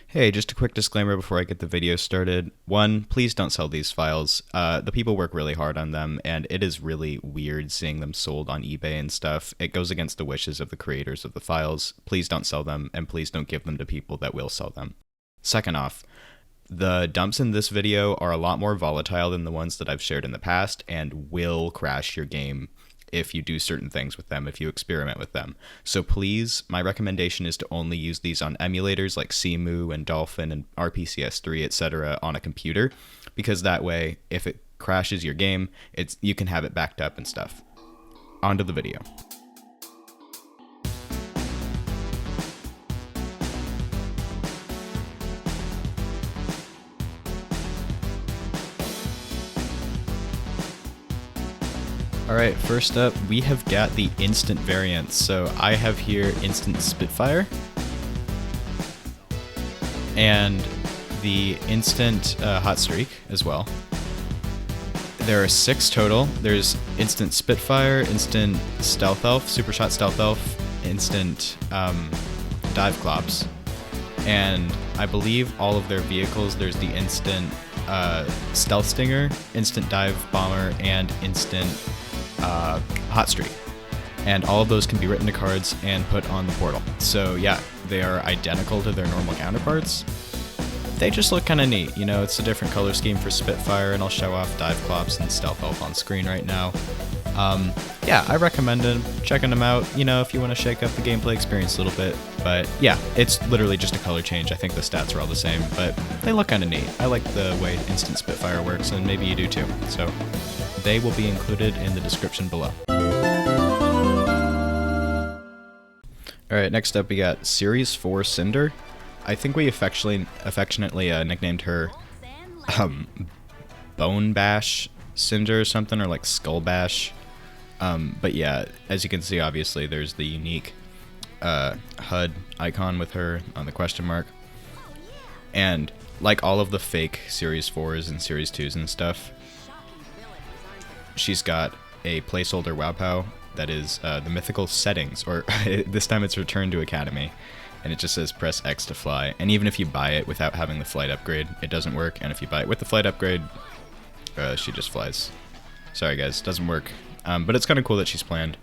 Hey, just a quick disclaimer before I get the video started. One, please don't sell these files. The people work really hard on them, and it is really weird seeing them sold on eBay and stuff. It goes against the wishes of the creators of the files. Please don't sell them, and please don't give them to people that will sell them. Second off, the dumps in this video are a lot more volatile than the ones that I've shared in the past and will crash your game if you do certain things with them, if you experiment with them. So please, my recommendation is to only use these on emulators like Cemu and Dolphin and RPCS3, etc. on a computer, because that way, if it crashes your game, you can have it backed up and stuff. On to the video. Alright, first up, we have got the instant variants. So I have here instant Spitfire and the instant Hot Streak as well. There are 6 total. There's instant Spitfire, instant Stealth Elf, Super Shot Stealth Elf, instant Dive Clops, and I believe all of their vehicles, there's the instant Stealth Stinger, instant Dive Bomber, and instant Hot Streak, and all of those can be written to cards and put on the portal. So yeah, they are identical to their normal counterparts. They just look kind of neat, you know. It's a different color scheme for Spitfire, and I'll show off Dive Clops and Stealth Elf on screen right now. Yeah, I recommend them, checking them out, you know, if you want to shake up the gameplay experience a little bit. But yeah, it's literally just a color change. I think the stats are all the same, but they look kind of neat. I like the way instant Spitfire works, and maybe you do too. So they will be included in the description below. Alright, next up we got Series 4 Cynder. I think we affectionately nicknamed her Bone Bash Cynder or something, or like Skull Bash. But yeah, as you can see, obviously there's the unique HUD icon with her on the question mark. And like all of the fake Series 4s and Series 2s and stuff, she's got a placeholder WowPow that is the mythical settings, or this time it's Return to Academy, and it just says press X to fly. And even if you buy it without having the flight upgrade, it doesn't work, and if you buy it with the flight upgrade, she just flies. Sorry guys, doesn't work. But it's kind of cool that she's planned.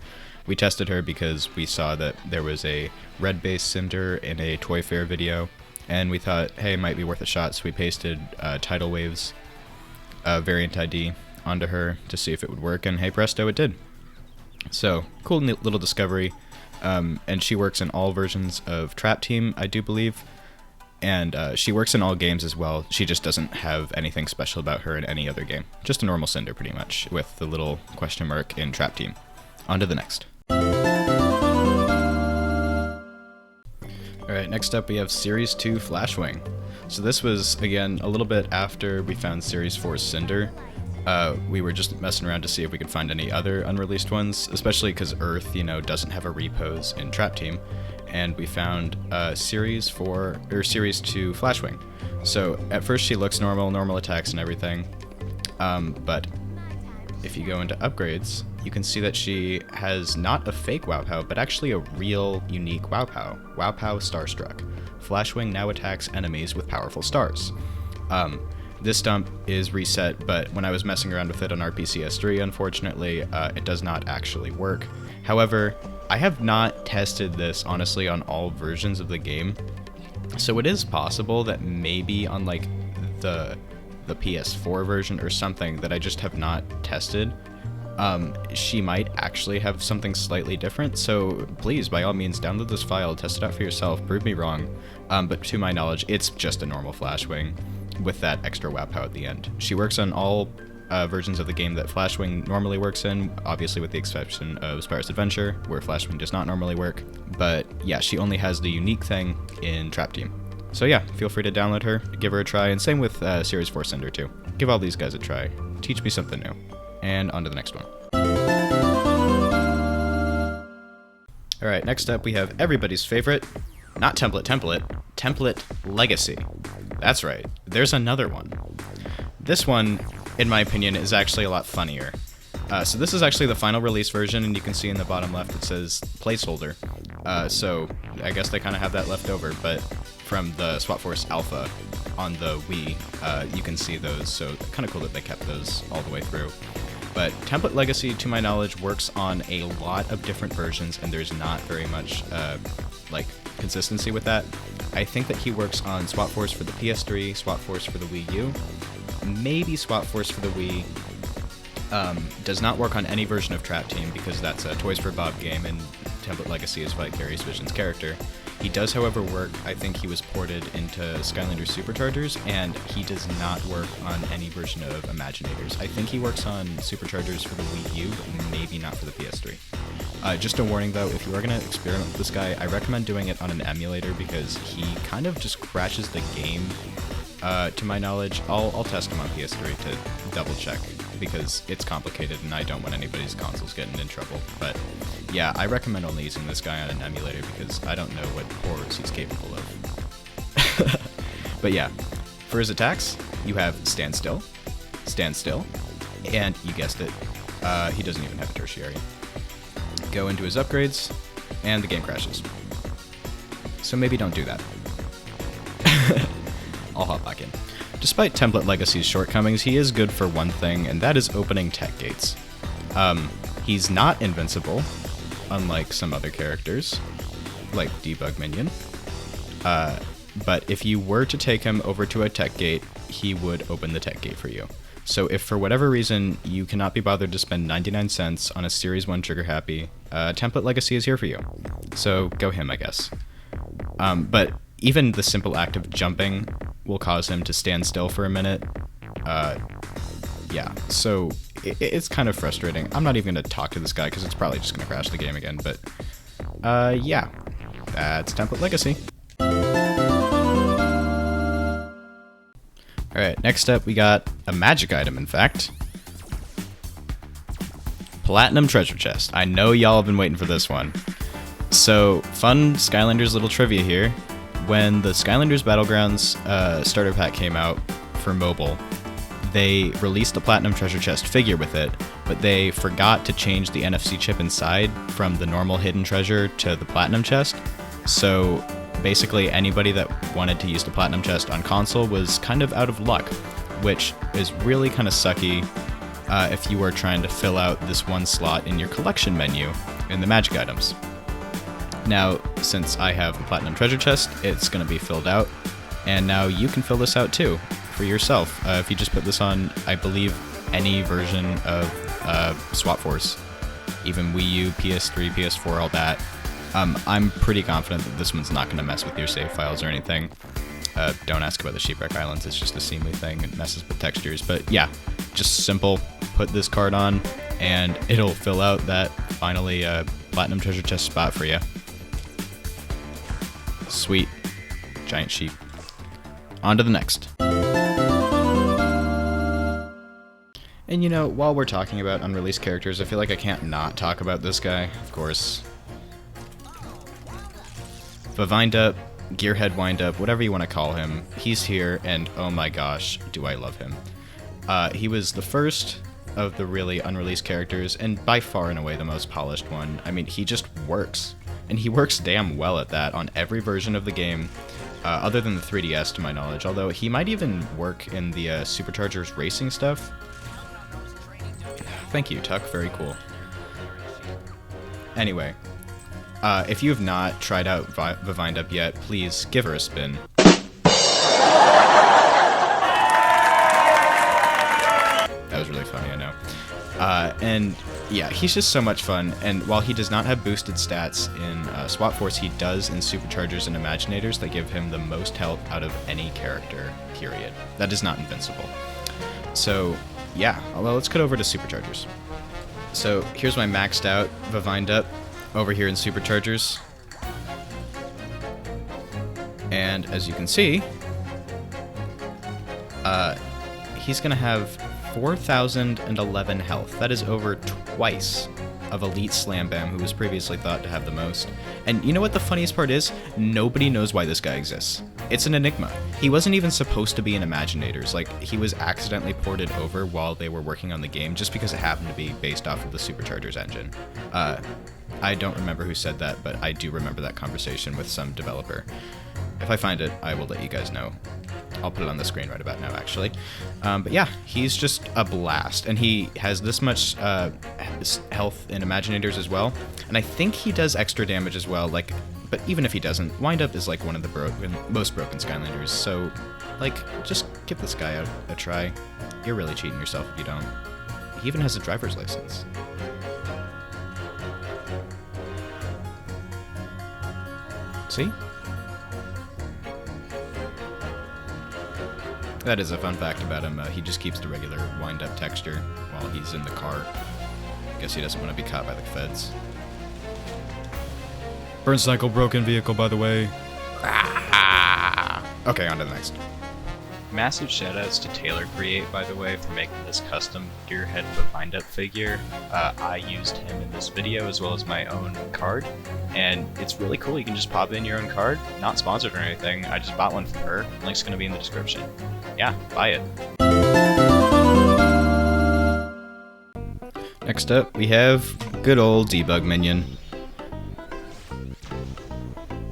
We tested her because we saw that there was a red-based Cynder in a Toy Fair video, and we thought, hey, it might be worth a shot, so we pasted Tidal Waves variant ID onto her to see if it would work, and hey presto, it did. So, cool little discovery, and she works in all versions of Trap Team, I do believe, and she works in all games as well. She just doesn't have anything special about her in any other game. Just a normal Cynder, pretty much, with the little question mark in Trap Team. On to the next. Alright, next up we have Series 2 Flashwing. So this was, again, a little bit after we found Series 4 Cynder. We were just messing around to see if we could find any other unreleased ones, especially because Earth, you know, doesn't have a repose in Trap Team, and we found Series 2 Flashwing. So at first she looks normal attacks and everything, but if you go into upgrades, you can see that she has not a fake WowPow, but actually a real unique WowPow. WowPow Starstruck. Flashwing now attacks enemies with powerful stars. This dump is reset, but when I was messing around with it on RPCS3, unfortunately, it does not actually work. However, I have not tested this, honestly, on all versions of the game, so it is possible that maybe on, like, the PS4 version or something that I just have not tested, she might actually have something slightly different. So please, by all means, download this file, test it out for yourself, prove me wrong, but to my knowledge, it's just a normal Flashwing with that extra WowPow at the end. She works on all versions of the game that Flashwing normally works in, obviously with the exception of Spyro's Adventure, where Flashwing does not normally work. But yeah, she only has the unique thing in Trap Team. So yeah, feel free to download her, give her a try, and same with Series 4 Cynder too. Give all these guys a try. Teach me something new. And on to the next one. Alright, next up we have everybody's favorite, not Template Legacy. That's right, there's another one. This one, in my opinion, is actually a lot funnier. So this is actually the final release version, and you can see in the bottom left it says placeholder. So I guess they kind of have that left over, but from the Swap Force Alpha on the Wii. You can see those, so kind of cool that they kept those all the way through. But Template Legacy, to my knowledge, works on a lot of different versions, and there's not very much like consistency with that. I think that he works on Swap Force for the PS3, Swap Force for the Wii U, maybe Swap Force for the Wii. Does not work on any version of Trap Team because that's a Toys for Bob game, and Template Legacy is Vicarious Vision's character. He does, however, work, I think he was ported into Skylanders Superchargers, and he does not work on any version of Imaginators. I think he works on Superchargers for the Wii U, but maybe not for the PS3. Just a warning though, if you are going to experiment with this guy, I recommend doing it on an emulator because he kind of just crashes the game, to my knowledge. I'll test him on PS3 to double check because it's complicated and I don't want anybody's consoles getting in trouble. But yeah, I recommend only using this guy on an emulator because I don't know what horrors he's capable of. But yeah, for his attacks, you have Stand Still, and you guessed it, he doesn't even have a tertiary. Go into his upgrades, and the game crashes. So maybe don't do that. I'll hop back in. Despite Template Legacy's shortcomings, he is good for one thing, and that is opening tech gates. He's not invincible, unlike some other characters, like Debug Minion. But if you were to take him over to a tech gate, he would open the tech gate for you. So if for whatever reason you cannot be bothered to spend 99 cents on a Series 1 Trigger Happy, Template Legacy is here for you. So go him, I guess. But even the simple act of jumping will cause him to stand still for a minute. Yeah, so it's kind of frustrating. I'm not even going to talk to this guy because it's probably just going to crash the game again, but yeah, that's Template Legacy. Alright, next up we got a magic item, in fact. Platinum Treasure Chest. I know y'all have been waiting for this one. So, fun Skylanders little trivia here. When the Skylanders Battlegrounds starter pack came out for mobile, they released a Platinum Treasure Chest figure with it, but they forgot to change the NFC chip inside from the normal hidden treasure to the Platinum chest. So basically anybody that wanted to use the Platinum chest on console was kind of out of luck, which is really kind of sucky if you were trying to fill out this one slot in your collection menu in the magic items. Now, since I have the Platinum Treasure Chest, it's going to be filled out, and now you can fill this out too for yourself if you just put this on, I believe, any version of Swap Force, even Wii U, PS3, PS4, all that. I'm pretty confident that this one's not going to mess with your save files or anything. Don't ask about the Shipwreck Islands, it's just a seamly thing, it messes with textures, but yeah, just simple, put this card on, and it'll fill out that finally Platinum Treasure Chest spot for you. Sweet. Giant sheep. On to the next. And you know, while we're talking about unreleased characters, I feel like I can't not talk about this guy, of course. VVind Up, Gearhead Wind Up, whatever you want to call him, he's here, and oh my gosh, do I love him. He was the first of the really unreleased characters, and by far and away the most polished one. I mean, he just works. And he works damn well at that on every version of the game, other than the 3DS to my knowledge, although he might even work in the Superchargers racing stuff. Thank you, Tuck, very cool. Anyway, if you have not tried out VVind Up yet, please give her a spin. That was really funny, I know. And yeah, he's just so much fun, and while he does not have boosted stats in Swap Force, he does in Superchargers and Imaginators that give him the most health out of any character, period. That is not invincible. So yeah, well, let's cut over to Superchargers. So here's my maxed out VVind Up over here in Superchargers. And as you can see, he's gonna have 4,011 health. That is over twice of Elite Slam Bam, who was previously thought to have the most. And you know what the funniest part is? Nobody knows why this guy exists. It's an enigma. He wasn't even supposed to be in Imaginators. Like, he was accidentally ported over while they were working on the game just because it happened to be based off of the Superchargers engine. I don't remember who said that, but I do remember that conversation with some developer. If I find it, I will let you guys know. I'll put it on the screen right about now, actually. But yeah, he's just a blast, and he has this much health in Imaginators as well, and I think he does extra damage as well, like, but even if he doesn't, Wind Up is like one of the most broken Skylanders, so, like, just give this guy a try. You're really cheating yourself if you don't. He even has a driver's license. See? That is a fun fact about him. He just keeps the regular wind-up texture while he's in the car. Guess he doesn't want to be caught by the feds. Burn cycle broken vehicle, by the way. Okay, on to the next. Massive shoutouts to Taylor Create, by the way, for making this custom Gearhead VVind figure. I used him in this video as well as my own card, and it's really cool. You can just pop in your own card. Not sponsored or anything. I just bought one from her. Link's going to be in the description. Yeah, buy it. Next up, we have good old Debug Minion.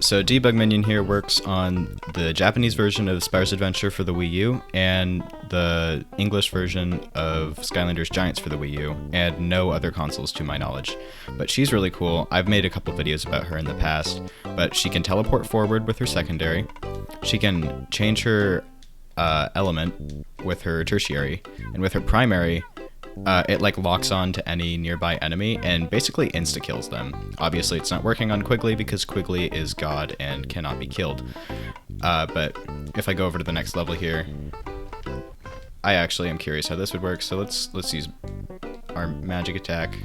So Debug Minion here works on the Japanese version of Spyro's Adventure for the Wii U and the English version of Skylanders Giants for the Wii U, and no other consoles to my knowledge. But she's really cool. I've made a couple videos about her in the past, but she can teleport forward with her secondary. She can change her element with her tertiary, and with her primary, it like locks on to any nearby enemy and basically insta-kills them. Obviously it's not working on Quigley because Quigley is God and cannot be killed. But if I go over to the next level here, I actually am curious how this would work, so let's use our magic attack.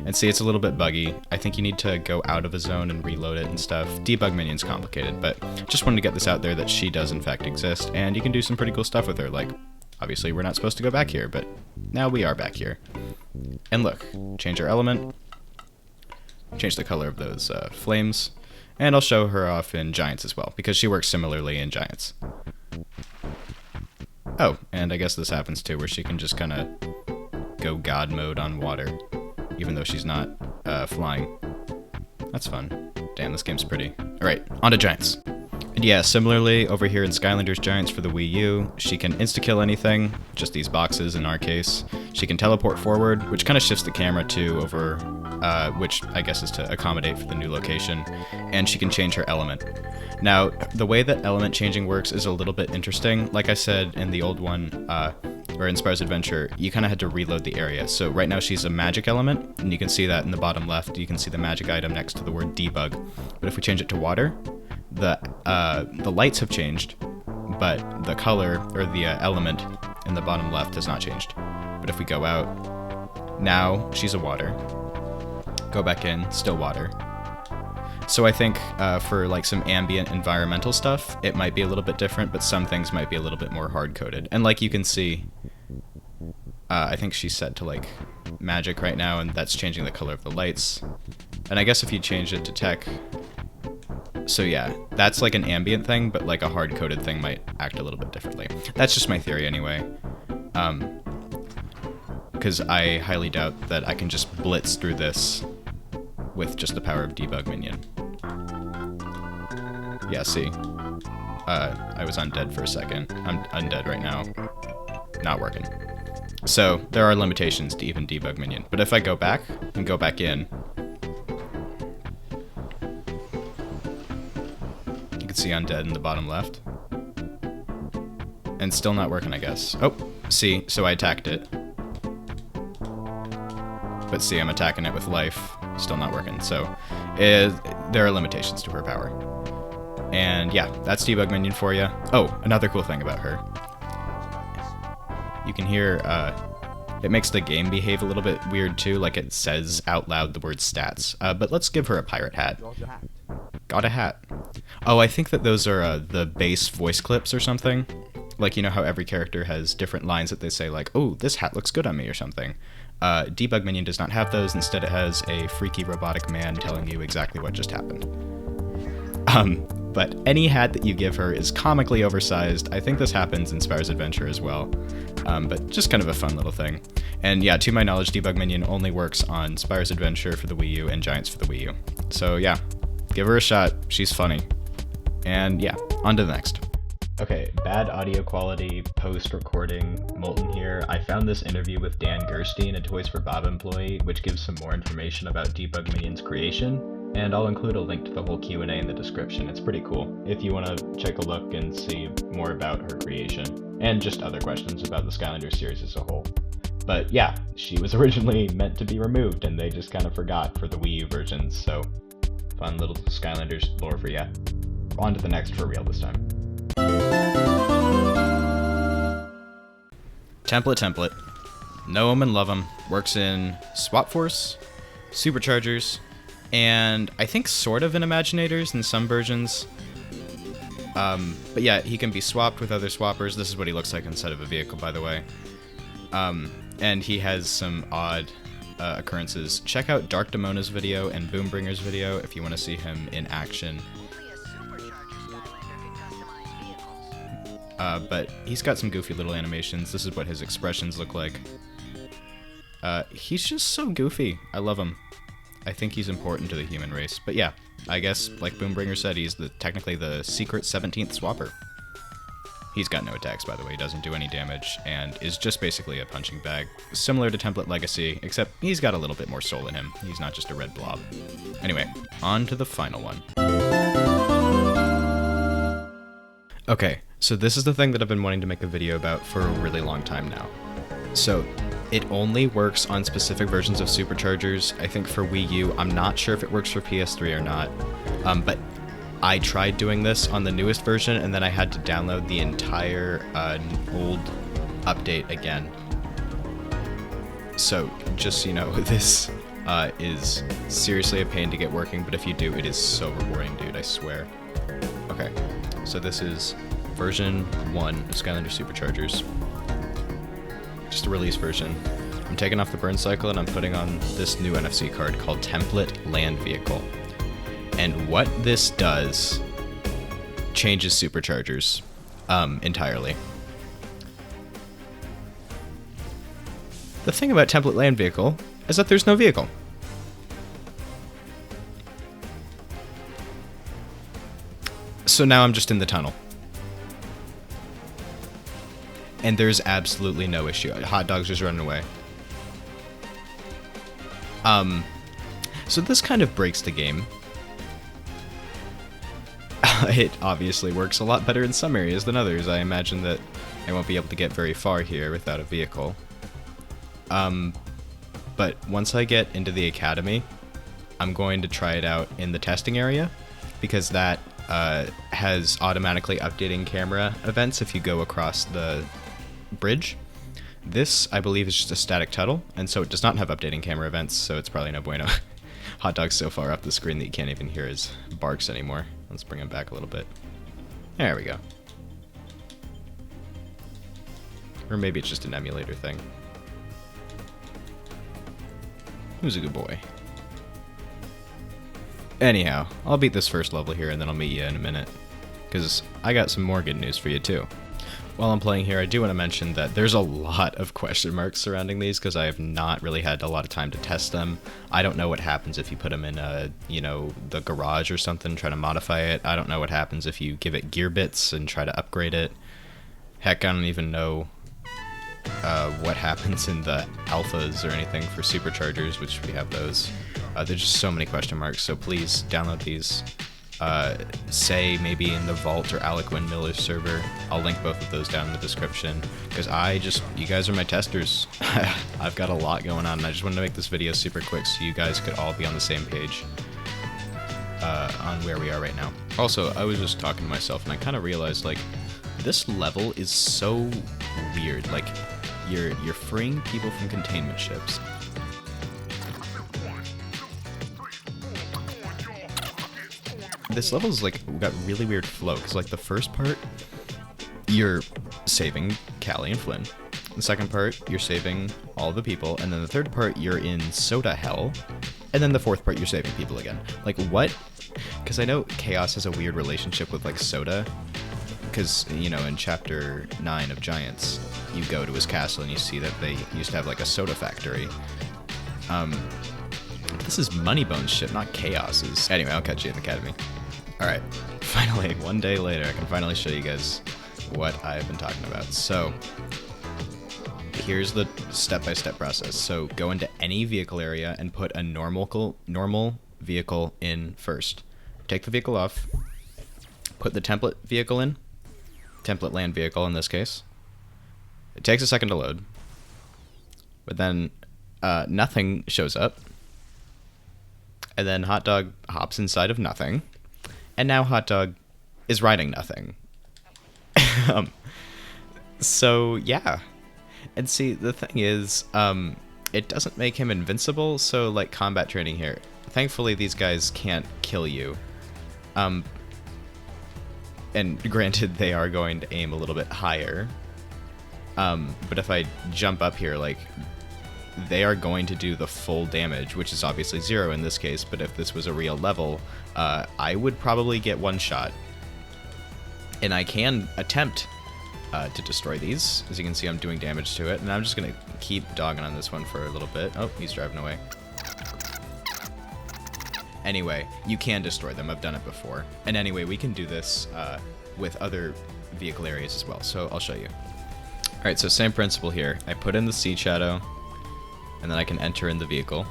And see, it's a little bit buggy. I think you need to go out of a zone and reload it and stuff. Debug Minion's complicated, but just wanted to get this out there that she does in fact exist, and you can do some pretty cool stuff with her, like obviously we're not supposed to go back here, but now we are back here. And look, change our element, change the color of those flames, and I'll show her off in Giants as well, because she works similarly in Giants. Oh, and I guess this happens too, where she can just kind of go God mode on water, even though she's not flying. That's fun. Damn, this game's pretty. Alright, on to Giants. And yeah, similarly, over here in Skylanders Giants for the Wii U, she can insta-kill anything, just these boxes in our case. She can teleport forward, which kind of shifts the camera too over, which I guess is to accommodate for the new location, and she can change her element. Now, the way that element changing works is a little bit interesting. Like I said in the old one, or in Spyro's Adventure, you kind of had to reload the area. So right now she's a magic element, and you can see that in the bottom left. You can see the magic item next to the word debug. But if we change it to water, the lights have changed, but the color, or the element in the bottom left has not changed. But if we go out, now she's a water. Go back in, still water. So I think for like some ambient environmental stuff, it might be a little bit different, but some things might be a little bit more hard-coded. And like you can see, I think she's set to like magic right now, and that's changing the color of the lights. And I guess if you change it to tech, so yeah, that's like an ambient thing, but like a hard-coded thing might act a little bit differently. That's just my theory anyway. Because I highly doubt that I can just blitz through this with just the power of Debug Minion. Yeah, see? I was undead for a second. I'm undead right now. Not working. So, there are limitations to even Debug Minion. But if I go back, and go back in, you can see undead in the bottom left. And still not working, I guess. Oh, see, so I attacked it. But see, I'm attacking it with life. Still not working. So, there are limitations to her power. And yeah, that's Debug Minion for you. Oh, another cool thing about her. You can hear, it makes the game behave a little bit weird too, like it says out loud the word stats. But let's give her a pirate hat. Got a hat. Oh, I think that those are the base voice clips or something. Like, you know how every character has different lines that they say, like, oh, this hat looks good on me or something. Debug Minion does not have those. Instead, it has a freaky robotic man telling you exactly what just happened. But any hat that you give her is comically oversized. I think this happens in Spyro's Adventure as well. But just kind of a fun little thing. And yeah, to my knowledge, Debug Minion only works on Spyro's Adventure for the Wii U and Giants for the Wii U. So yeah, give her a shot. She's funny. And yeah, On to the next. Okay, bad audio quality, post-recording, Molten here. I found this interview with Dan Gerstein, a Toys for Bob employee, which gives some more information about Debug Minion's creation, and I'll include a link to the whole Q&A in the description. It's pretty cool, if you want to check a look and see more about her creation, and just other questions about the Skylanders series as a whole. But yeah, she was originally meant to be removed, and they just kind of forgot for the Wii U versions, so fun little Skylanders lore for ya. On to the next for real this time. Template. Know 'em and love 'em. Works in Swap Force, Superchargers, and I think sort of in Imaginators in some versions. But yeah, he can be swapped with other swappers. This is what he looks like inside of a vehicle, by the way. And he has some odd occurrences. Check out Dark Damona's video and Boombringer's video if you want to see him in action. But he's got some goofy little animations. This is what his expressions look like. He's just so goofy. I love him. I think he's important to the human race. But yeah, I guess, like Boombringer said, he's technically the secret 17th swapper. He's got no attacks, by the way. He doesn't do any damage, and is just basically a punching bag. Similar to Template Legacy, except he's got a little bit more soul in him. He's not just a red blob. Anyway, on to the final one. Okay, so this is the thing that I've been wanting to make a video about for a really long time now. So, it only works on specific versions of Superchargers. I think for Wii U, I'm not sure if it works for PS3 or not. But I tried doing this on the newest version, and then I had to download the entire old update again. So, just so you know, this is seriously a pain to get working, but if you do, it is so rewarding, dude, I swear. Okay, so this is version 1 of Skylanders Superchargers. Just a release version. I'm taking off the burn cycle and I'm putting on this new NFC card called Template Land Vehicle. And what this does changes Superchargers entirely. The thing about Template Land Vehicle is that there's no vehicle. So now I'm just in the tunnel. And there's absolutely no issue. Hot dog's just running away. So this kind of breaks the game. It obviously works a lot better in some areas than others. I imagine that I won't be able to get very far here without a vehicle. But once I get into the academy, I'm going to try it out in the testing area, because that has automatically updating camera events if you go across the bridge. This, I believe, is just a static tunnel, and so it does not have updating camera events, so it's probably no bueno. Hot dog's so far up the screen that you can't even hear his barks anymore. Let's bring him back a little bit. There we go. Or maybe it's just an emulator thing. Who's a good boy? Anyhow, I'll beat this first level here and then I'll meet you in a minute, because I got some more good news for you too. While I'm playing here, I do want to mention that there's a lot of question marks surrounding these because I have not really had a lot of time to test them. I don't know what happens if you put them in the garage or something, try to modify it. I don't know what happens if you give it gear bits and try to upgrade it. Heck, I don't even know what happens in the alphas or anything for Superchargers, which we have those. There's just so many question marks, so please download these. Say maybe in the Vault or Alec Windmiller server. I'll link both of those down in the description, because you guys are my testers. I've got a lot going on, and I just wanted to make this video super quick so you guys could all be on the same page on where we are right now. Also, I was just talking to myself, and I kind of realized, like, this level is so weird. Like, you're freeing people from containment ships. This level's like got really weird flow, because like the first part you're saving Callie and Flynn, the second part you're saving all the people, and then the third part you're in soda hell, and then the fourth part you're saving people again. Like, what? Because I know Chaos has a weird relationship with like soda, because in chapter 9 of Giants you go to his castle and you see that they used to have like a soda factory. This is Moneybone's ship, not Chaos's. Anyway, I'll catch you in the academy. Alright, finally, one day later, I can finally show you guys what I've been talking about. So, here's the step-by-step process. So, go into any vehicle area and put a normal vehicle in first. Take the vehicle off, put the template vehicle in, template land vehicle in this case. It takes a second to load, but then nothing shows up, and then Hot Dog hops inside of nothing, and now Hot Dog is riding nothing. So yeah, and see, the thing is, it doesn't make him invincible, so like combat training here, thankfully these guys can't kill you. And granted, they are going to aim a little bit higher. But if I jump up here, like, they are going to do the full damage, which is obviously 0 in this case, but if this was a real level, I would probably get one shot. And I can attempt to destroy these. As you can see, I'm doing damage to it, and I'm just going to keep dogging on this one for a little bit. Oh, he's driving away. Anyway, you can destroy them. I've done it before. And anyway, we can do this with other vehicle areas as well, so I'll show you. Alright, so same principle here. I put in the seed shadow, and then I can enter in the vehicle.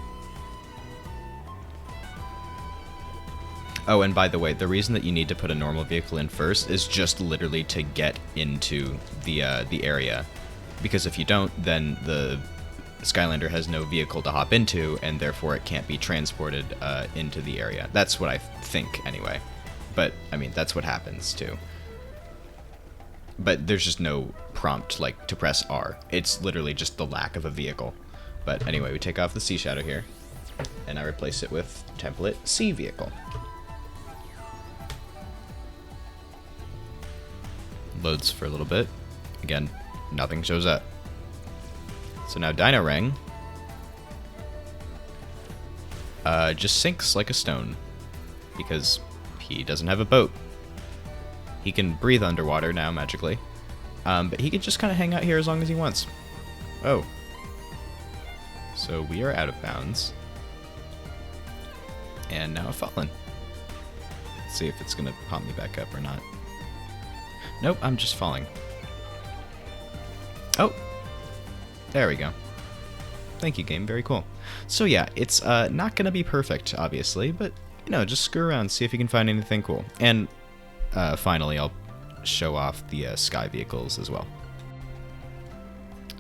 Oh, and by the way, the reason that you need to put a normal vehicle in first is just literally to get into the area. Because if you don't, then the Skylander has no vehicle to hop into, and therefore it can't be transported into the area. That's what I think, anyway. But, I mean, that's what happens, too. But there's just no prompt, like, to press R. It's literally just the lack of a vehicle. But anyway, we take off the C shadow here, and I replace it with template C vehicle. Loads for a little bit. Again, nothing shows up. So now Dino Rang just sinks like a stone because he doesn't have a boat. He can breathe underwater now magically, but he can just kind of hang out here as long as he wants. Oh. So we are out of bounds. And now I've fallen. Let's see if it's going to pop me back up or not. Nope, I'm just falling. Oh. There we go. Thank you, game. Very cool. So yeah, it's not going to be perfect, obviously, but, you know, just screw around, see if you can find anything cool. And finally, I'll show off the sky vehicles as well.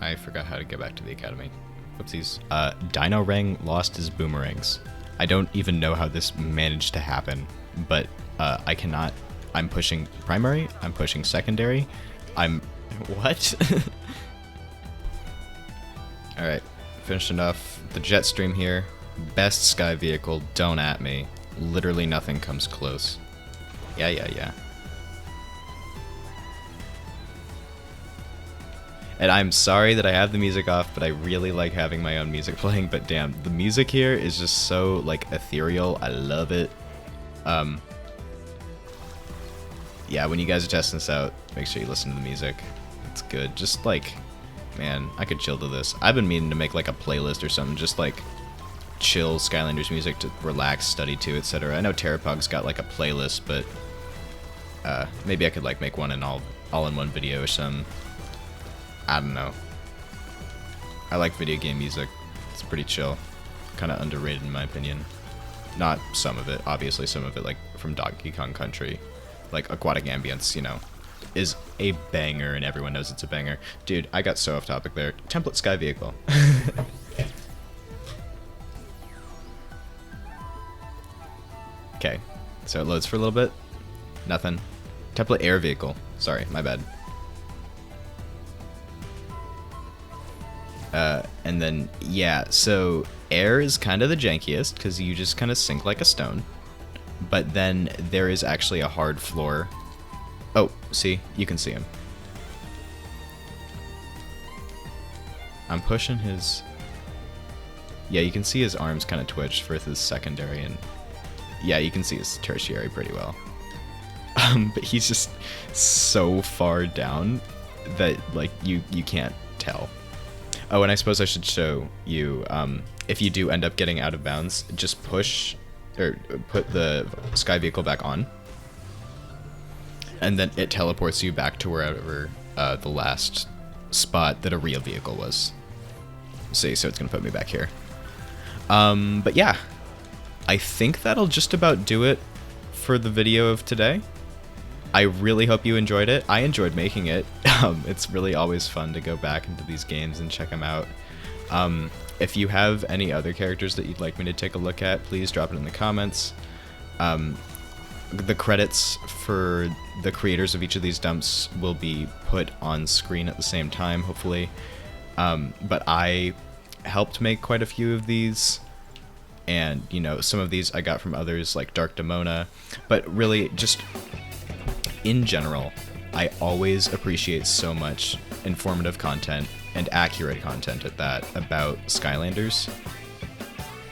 I forgot how to get back to the academy. Whoopsies. Dino Rang lost his boomerangs. I don't even know how this managed to happen, but I cannot. I'm pushing primary, I'm pushing secondary, what? Alright, finishing off the jet stream here. Best sky vehicle, don't at me. Literally nothing comes close. Yeah. And I'm sorry that I have the music off, but I really like having my own music playing, but damn, the music here is just so, like, ethereal. I love it. Yeah, when you guys are testing this out, make sure you listen to the music. It's good. Just, like, man, I could chill to this. I've been meaning to make, like, a playlist or something, just, like, chill Skylanders music to relax, study to, etc. I know Terrapug's got, like, a playlist, but maybe I could, like, make one in all-in-one video or something. I don't know. I like video game music. It's pretty chill. Kind of underrated in my opinion. Not some of it, obviously some of it, like, from Donkey Kong Country. Like, Aquatic Ambience, you know, is a banger, and everyone knows it's a banger. Dude, I got so off topic there. Template Sky Vehicle. Okay, so it loads for a little bit. Nothing. Template Air Vehicle. Sorry, my bad. And then, yeah, so air is kind of the jankiest, because you just kind of sink like a stone. But then there is actually a hard floor. Oh, see? You can see him. I'm pushing his... Yeah, you can see his arms kind of twitch for his secondary, and... Yeah, you can see his tertiary pretty well. But he's just so far down that, like, you can't tell. Oh, and I suppose I should show you, if you do end up getting out of bounds, just push, or put the sky vehicle back on. and then it teleports you back to wherever the last spot that a real vehicle was. See, so it's gonna put me back here. But yeah, I think that'll just about do it for the video of today. I really hope you enjoyed it. I enjoyed making it. It's really always fun to go back into these games and check them out. If you have any other characters that you'd like me to take a look at, please drop it in the comments. The credits for the creators of each of these dumps will be put on screen at the same time, hopefully. But I helped make quite a few of these, and you know, some of these I got from others like Dark Demona, but really just in general, I always appreciate so much informative content, and accurate content at that, about Skylanders.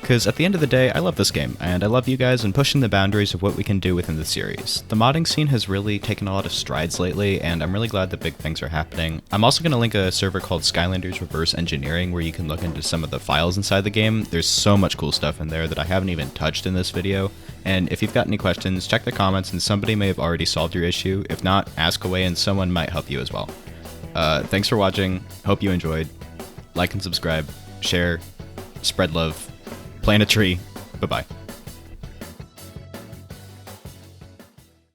Because at the end of the day, I love this game, and I love you guys and pushing the boundaries of what we can do within the series. The modding scene has really taken a lot of strides lately, and I'm really glad that big things are happening. I'm also going to link a server called Skylanders Reverse Engineering where you can look into some of the files inside the game. There's so much cool stuff in there that I haven't even touched in this video, and if you've got any questions, check the comments and somebody may have already solved your issue. If not, ask away and someone might help you as well. Thanks for watching, hope you enjoyed. Like and subscribe, share, spread love, plant a tree. Bye-bye.